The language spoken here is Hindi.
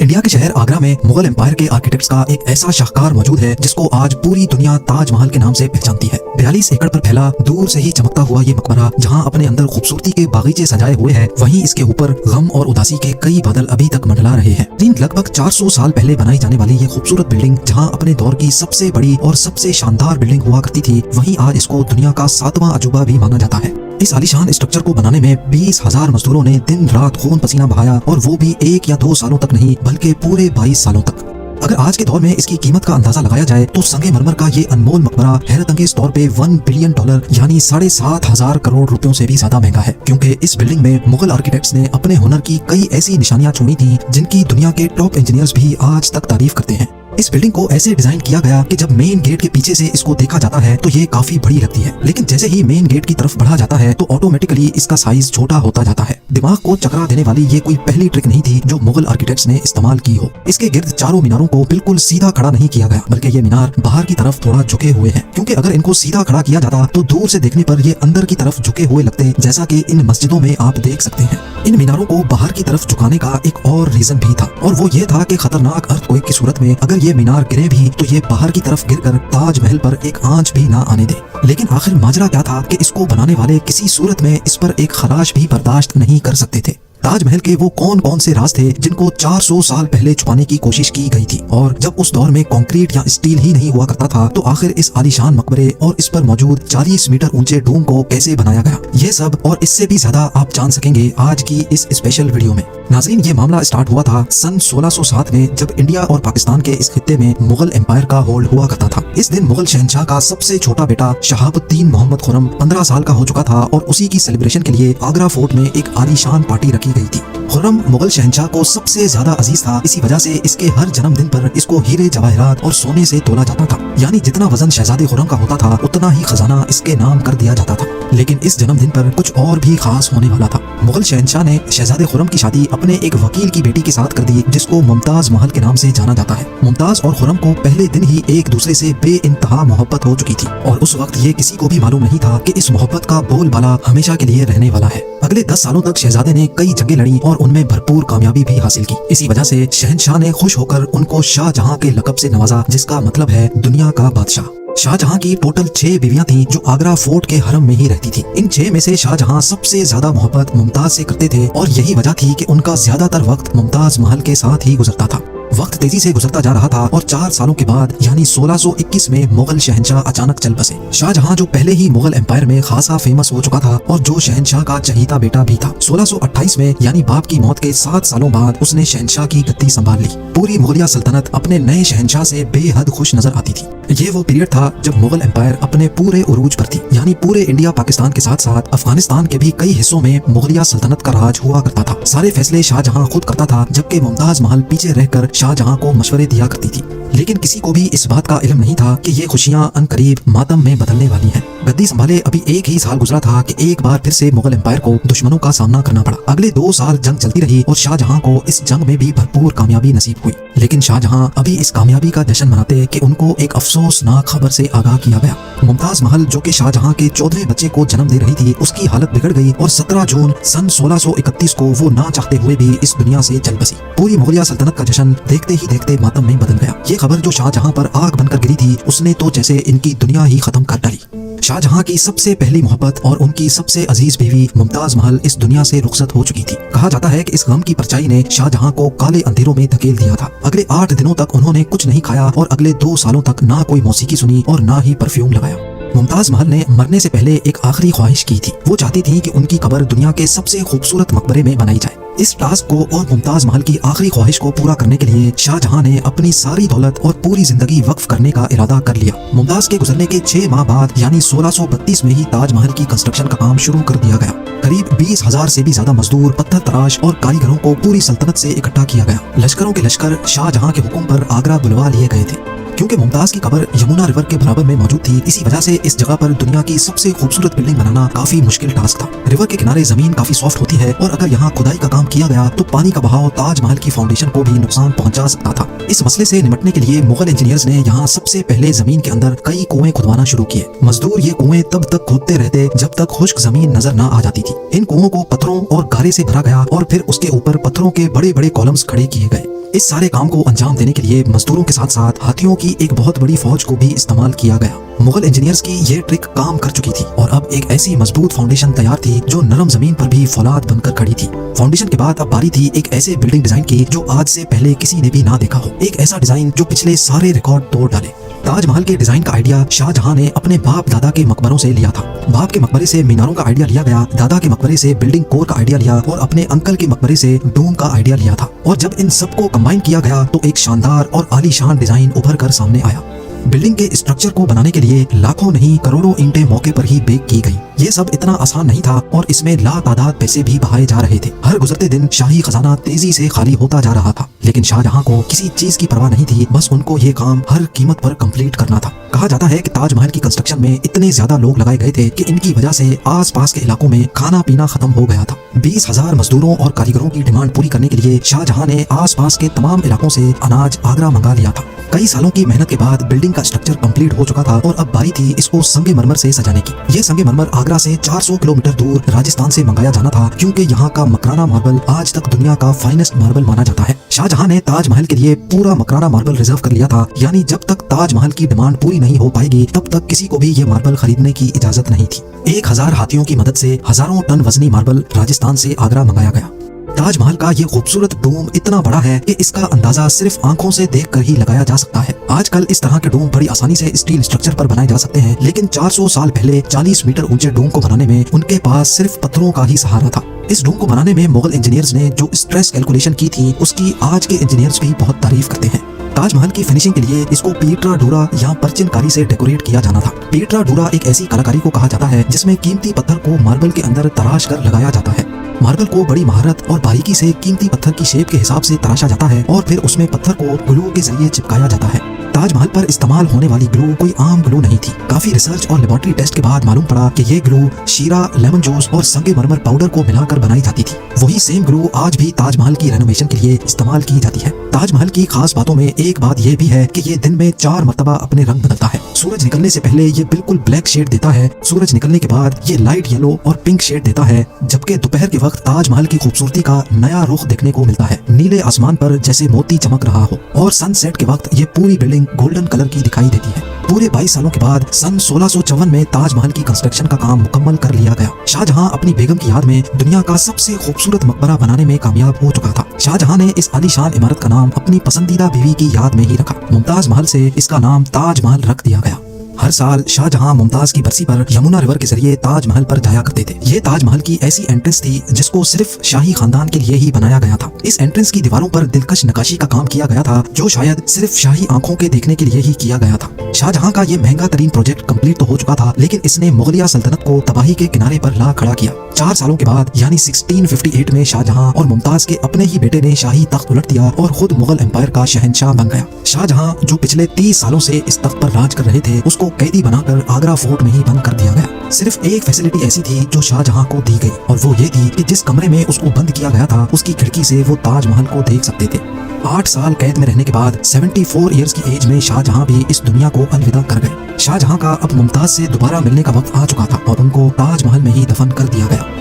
इंडिया के शहर आगरा में मुगल एम्पायर के आर्किटेक्ट्स का एक ऐसा शाहकार मौजूद है जिसको आज पूरी दुनिया ताजमहल के नाम से पहचानती है। 42 एकड़ पर फैला दूर से ही चमकता हुआ ये मकबरा जहां अपने अंदर खूबसूरती के बागीचे सजाए हुए हैं, वहीं इसके ऊपर गम और उदासी के कई बादल अभी तक मंडला रहे हैं। लगभग 400 साल पहले बनाई जाने वाली ये खूबसूरत बिल्डिंग जहां अपने दौर की सबसे बड़ी और सबसे शानदार बिल्डिंग हुआ करती थी, वहीं आज इसको दुनिया का 7वां अजूबा भी माना जाता है। इस आलीशान स्ट्रक्चर को बनाने में 20,000 मजदूरों ने दिन रात खून पसीना बहाया, और वो भी 1 या 2 सालों तक नहीं बल्कि पूरे 22 सालों तक। अगर आज के दौर में इसकी कीमत का अंदाजा लगाया जाए तो संगमरमर का ये अनमोल मकबरा हैरतअंगेज तौर पे $1 बिलियन यानी 7,500 करोड़ रुपयों से भी ज्यादा महंगा है, क्योंकि इस बिल्डिंग में मुगल आर्किटेक्ट्स ने अपने हुनर की कई ऐसी निशानियां छोड़ी थी जिनकी दुनिया के टॉप इंजीनियर्स भी आज तक तारीफ करते हैं। इस बिल्डिंग को ऐसे डिजाइन किया गया कि जब मेन गेट के पीछे से इसको देखा जाता है तो ये काफी बड़ी लगती है, लेकिन जैसे ही मेन गेट की तरफ बढ़ा जाता है तो ऑटोमेटिकली इसका साइज छोटा होता जाता है। दिमाग को चकरा देने वाली ये कोई पहली ट्रिक नहीं थी जो मुगल आर्किटेक्ट्स ने इस्तेमाल की हो। इसके गिर्द चारों मीनारों को बिल्कुल सीधा खड़ा नहीं किया गया, बल्कि ये मीनार बाहर की तरफ थोड़ा झुके हुए हैं, क्योंकि अगर इनको सीधा खड़ा किया जाता तो दूर से देखने पर ये अंदर की तरफ झुके हुए लगते, जैसा कि इन मस्जिदों में आप देख सकते हैं। इन मीनारों को बाहर की तरफ झुकाने का एक और रीजन भी था, और वो ये था कि खतरनाक अर्थक्वेक की सूरत में अगर ये मीनार गिरे भी तो ये बाहर की तरफ गिरकर ताजमहल पर एक आंच भी ना आने दे। लेकिन आखिर माजरा क्या था कि इसको बनाने वाले किसी सूरत में इस पर एक खराश भी बर्दाश्त नहीं कर सकते थे। ताजमहल के वो कौन कौन से राज थे जिनको 400 साल पहले छुपाने की कोशिश की गई थी, और जब उस दौर में कंक्रीट या स्टील ही नहीं हुआ करता था तो आखिर इस आलीशान मकबरे और इस पर मौजूद 40 मीटर ऊंचे डूम को कैसे बनाया गया, ये सब और इससे भी ज्यादा आप जान सकेंगे आज की इस स्पेशल वीडियो में। नाज़रीन, ये मामला स्टार्ट हुआ था सन 1607 में, जब इंडिया और पाकिस्तान के इस खित्ते में मुगल एम्पायर का होल्ड हुआ करता था। इस दिन मुगल शहंशाह का सबसे छोटा बेटा शहाबुद्दीन मोहम्मद खुर्रम 15 साल का हो चुका था, और उसी की सेलिब्रेशन के लिए आगरा फोर्ट में एक आलीशान पार्टी रखी गई थी। खुर्रम मुगल शहंशाह को सबसे ज्यादा अजीज था, इसी वजह से इसके हर जन्मदिन पर इसको हीरे जवाहरात और सोने से तोला जाता था, यानी जितना वजन शहजादे खुर्रम का होता था उतना ही खजाना इसके नाम कर दिया जाता था। लेकिन इस जन्मदिन पर कुछ और भी खास होने वाला था। मुगल शहंशाह ने शहजादे खुर्रम की शादी अपने एक वकील की बेटी के साथ कर दी, जिसको मुमताज महल के नाम से जाना जाता है। मुमताज और खुर्रम को पहले दिन ही एक दूसरे से बेइंतहा मोहब्बत हो चुकी थी, और उस वक्त ये किसी को भी मालूम नहीं था कि इस मोहब्बत का बोलबाला हमेशा के लिए रहने वाला है। अगले 10 सालों तक शहजादे ने कई जंगें लड़ी और उनमें भरपूर कामयाबी भी हासिल की। इसी वजह से शहंशाह ने खुश होकर उनको शाहजहां के लक़ब से नवाजा, जिसका मतलब है दुनिया का बादशाह। शाहजहां की टोटल 6 बीवियां थीं जो आगरा फोर्ट के हरम में ही रहती थी। इन 6 में से शाहजहां सबसे ज्यादा मोहब्बत मुमताज से करते थे, और यही वजह थी कि उनका ज्यादातर वक्त मुमताज महल के साथ ही गुजरता था। वक्त तेजी से गुजरता जा रहा था, और 4 सालों के बाद यानी 1621 में मुगल शहंशाह अचानक चल बसे। शाहजहां जो पहले ही मुगल एम्पायर में खासा फेमस हो चुका था और जो शहंशाह का चहीता बेटा भी था, 1628 में यानी बाप की मौत के 7 सालों बाद उसने शहंशाह की गद्दी संभाल ली। पूरी मुगलिया सल्तनत अपने नए शहंशाह से बेहद खुश नजर आती थी। ये वो पीरियड था जब मुगल एम्पायर अपने पूरे उरूज पर थी, यानी पूरे इंडिया पाकिस्तान के साथ साथ अफगानिस्तान के भी कई हिस्सों में मुगलिया सल्तनत का राज हुआ करता था। सारे फैसले शाहजहां खुद करता था, जबकि मुमताज महल पीछे रहकर शाहजहां को मशवरे दिया करती थी। लेकिन किसी को भी इस बात का इल्म नहीं था कि ये खुशियां अनकरीब मातम में बदलने वाली हैं। गद्दी संभाले अभी 1 ही साल गुजरा था कि एक बार फिर से मुगल एम्पायर को दुश्मनों का सामना करना पड़ा। अगले 2 साल जंग चलती रही और शाहजहां को इस जंग में भी भरपूर कामयाबी नसीब हुई। लेकिन शाहजहां अभी इस कामयाबी का जश्न मनाते कि उनको एक अफसोसनाक खबर से आगाह किया गया। मुमताज महल जो कि शाहजहां के 14वें बच्चे को जन्म दे रही थी, उसकी हालत बिगड़ गई और 17 जून सन 1631 को वो ना चाहते हुए भी इस दुनिया से चल बसी। पूरी मुगलिया सल्तनत का जश्न देखते ही देखते मातम में बदल गया। ये खबर जो शाहजहां पर आग बनकर गिरी थी, उसने तो जैसे इनकी दुनिया ही खत्म कर डाली। शाहजहां की सबसे पहली मोहब्बत और उनकी सबसे अजीज बीवी मुमताज महल इस दुनिया से रुखसत हो चुकी थी। कहा जाता है कि इस गम की परछाई ने शाहजहां को काले अंधेरों में धकेल दिया था। अगले 8 दिनों तक उन्होंने कुछ नहीं खाया, और अगले 2 सालों तक ना कोई मौसीकी सुनी और ना ही परफ्यूम लगाया। मुमताज महल ने मरने से पहले एक आखिरी ख्वाहिश की थी। वो चाहती थी कि उनकी कब्र दुनिया के सबसे खूबसूरत मकबरे में बनाई जाए। इस टास्क को और मुमताज महल की आखिरी ख्वाहिश को पूरा करने के लिए शाहजहां ने अपनी सारी दौलत और पूरी जिंदगी वक्फ करने का इरादा कर लिया। मुमताज के गुजरने के 6 माह बाद यानी 1632 में ही ताजमहल की कंस्ट्रक्शन का काम शुरू कर दिया गया। करीब 20,000 से भी ज्यादा मजदूर, पत्थर तराश और कारीगरों को पूरी सल्तनत से इकट्ठा किया गया। लश्करों के लश्कर शाहजहां के हुक्म पर आगरा बुलवा लिए गए थे। क्योंकि मुमताज की कब्र यमुना रिवर के बराबर में मौजूद थी, इसी वजह से इस जगह पर दुनिया की सबसे खूबसूरत बिल्डिंग बनाना काफी मुश्किल टास्क था। रिवर के किनारे जमीन काफी सॉफ्ट होती है और अगर यहाँ खुदाई का काम किया गया तो पानी का बहाव ताजमहल की फाउंडेशन को भी नुकसान पहुंचा सकता था। इस मसले से निपटने के लिए मुगल इंजीनियर्स ने यहाँ सबसे पहले जमीन के अंदर कई कुएं खुदवाना शुरू किए। मजदूर ये कुएं तब तक खोदते रहते जब तक खुश्क जमीन नजर न आ जाती थी। इन कुओं को पत्थरों और गारे से भरा गया और फिर उसके ऊपर पत्थरों के बड़े बड़े कॉलम्स खड़े किए गए। इस सारे काम को अंजाम देने के लिए मजदूरों के साथ साथ हाथियों की एक बहुत बड़ी फौज को भी इस्तेमाल किया गया। मुगल इंजीनियर्स की ये ट्रिक काम कर चुकी थी और अब एक ऐसी मजबूत फाउंडेशन तैयार थी जो नरम जमीन पर भी फौलाद बनकर खड़ी थी। फाउंडेशन के बाद अब बारी थी एक ऐसे बिल्डिंग डिजाइन की जो आज से पहले किसी ने भी ना देखा हो। एक ऐसा डिजाइन जो पिछले सारे रिकॉर्ड तोड़ डाले। ताजमहल के डिजाइन का आइडिया शाहजहां ने अपने बाप दादा के मकबरों से लिया था। बाप के मकबरे से मीनारों का आइडिया लिया गया, दादा के मकबरे से बिल्डिंग कोर का आइडिया लिया और अपने अंकल के मकबरे से डोम का आइडिया लिया था। और जब इन सबको कंबाइन किया गया तो एक शानदार और आलीशान डिजाइन उभर कर सामने आया। बिल्डिंग के स्ट्रक्चर को बनाने के लिए लाखों नहीं करोड़ों ईंटें मौके पर ही बेक की गई। ये सब इतना आसान नहीं था और इसमें लातादाद पैसे भी बहाए जा रहे थे। हर गुजरते दिन शाही खजाना तेजी से खाली होता जा रहा था, लेकिन शाहजहां को किसी चीज की परवाह नहीं थी। बस उनको ये काम हर कीमत पर कंप्लीट करना था। कहा जाता है कि ताजमहल की कंस्ट्रक्शन में इतने ज्यादा लोग लगाए गए थे कि इनकी वजह से आसपास के इलाकों में खाना पीना खत्म हो गया था। 20,000 मजदूरों और कारीगरों की डिमांड पूरी करने के लिए शाहजहां ने आसपास के तमाम इलाकों से अनाज आगरा मंगा लिया था। कई सालों की मेहनत के बाद बिल्डिंग का स्ट्रक्चर कंप्लीट हो चुका था और अब बारी थी इसको संगमरमर से सजाने की। ये संगमरमर आगरा से 400 किलोमीटर दूर राजस्थान से मंगाया जाना था, क्योंकि यहाँ का मकराना मार्बल आज तक दुनिया का फाइनेस्ट मार्बल माना जाता है। शाहजहां ने ताजमहल के लिए पूरा मकराना मार्बल रिजर्व कर लिया था, यानी जब तक ताजमहल की डिमांड पूरी नहीं हो पाएगी तब तक किसी को भी ये मार्बल खरीदने की इजाजत नहीं थी। 1000 हाथियों की मदद से हजारों टन वजनी मार्बल राजस्थान से आगरा मंगाया गया। ताजमहल का ये खूबसूरत डोम इतना बड़ा है कि इसका अंदाजा सिर्फ आंखों से देखकर ही लगाया जा सकता है। आजकल इस तरह के डोम बड़ी आसानी से स्टील स्ट्रक्चर पर बनाए जा सकते हैं, लेकिन 400 साल पहले 40 मीटर ऊंचे डोम को बनाने में उनके पास सिर्फ पत्थरों का ही सहारा था। इस डोम को बनाने में मुगल इंजीनियर्स ने जो स्ट्रेस कैलकुलेशन की थी उसकी आज के इंजीनियर्स भी बहुत तारीफ करते हैं। ताजमहल की फिनिशिंग के लिए इसको पीटरा डूरा या परचिनकारी से डेकोरेट किया जाना था। पीटरा डूरा एक ऐसी कलाकारी को कहा जाता है जिसमें कीमती पत्थर को मार्बल के अंदर तराश कर लगाया जाता है। मार्बल को बड़ी महारत और बारीकी से कीमती पत्थर की शेप के हिसाब से तराशा जाता है और फिर उसमें पत्थर को ग्लू के जरिए चिपकाया जाता है। ताजमहल पर इस्तेमाल होने वाली ग्लू कोई आम ग्लू नहीं थी। काफी रिसर्च और लेबोरेटरी टेस्ट के बाद मालूम पड़ा कि ये ग्लू शीरा, लेमन जूस और संगमरमर पाउडर को मिलाकर बनाई जाती थी। वही सेम ग्लू आज भी ताजमहल की रेनोवेशन के लिए इस्तेमाल की जाती है। ताजमहल की खास बातों में एक बात यह भी है कि ये दिन में 4 मरतबा अपने रंग बदलता है। सूरज निकलने से पहले ये बिल्कुल ब्लैक शेड देता है, सूरज निकलने के बाद ये लाइट येलो और पिंक शेड देता है, जबकि दोपहर के वक्त ताजमहल की खूबसूरती का नया रुख देखने को मिलता है। नीले आसमान पर जैसे मोती चमक रहा हो और सनसेट के वक्त ये पूरी बिल्डिंग गोल्डन कलर की दिखाई देती है। पूरे 22 सालों के बाद सन 1654 में ताजमहल की कंस्ट्रक्शन का काम मुकम्मल कर लिया गया। शाहजहां अपनी बेगम की याद में दुनिया का सबसे खूबसूरत मकबरा बनाने में कामयाब हो चुका था। शाहजहां ने इस आलीशान इमारत का नाम अपनी पसंदीदा बीवी की याद में ही रखा। मुमताज महल से इसका नाम ताजमहल रख दिया गया। हर साल शाहजहां मुमताज की बरसी पर यमुना रिवर के जरिए ताजमहल पर जाया करते थे। ये ताजमहल की ऐसी एंट्रेंस थी जिसको सिर्फ शाही खानदान के लिए ही बनाया गया था। इस एंट्रेंस की दीवारों पर दिलकश नक्काशी का काम किया गया था, जो शायद सिर्फ शाही आंखों के देखने के लिए ही किया गया था। शाहजहां का ये महंगा तरीन प्रोजेक्ट कंप्लीट तो हो चुका था, लेकिन इसने मुगलिया सल्तनत को तबाही के किनारे पर ला खड़ा किया। 4 सालों के बाद यानी 1658 में शाहजहां और मुमताज के अपने ही बेटे ने शाही तख्त उलट दिया और खुद मुगल एम्पायर का शहंशाह बन गया। शाहजहां जो पिछले 30 सालों से इस तख्त पर राज कर रहे थे, उसको कैदी बनाकर आगरा फोर्ट में ही बंद कर दिया गया। सिर्फ एक फैसिलिटी ऐसी थी जो शाहजहां को दी गई, और वो ये थी कि जिस कमरे में उसको बंद किया गया था उसकी खिड़की से वो ताजमहल को देख सकते थे। 8 साल कैद में रहने के बाद 74 ईयर्स की एज में शाहजहां भी इस दुनिया को अलविदा कर गए। शाहजहां का अब मुमताज से दोबारा मिलने का वक्त आ चुका था और उनको ताजमहल में ही दफन कर दिया गया।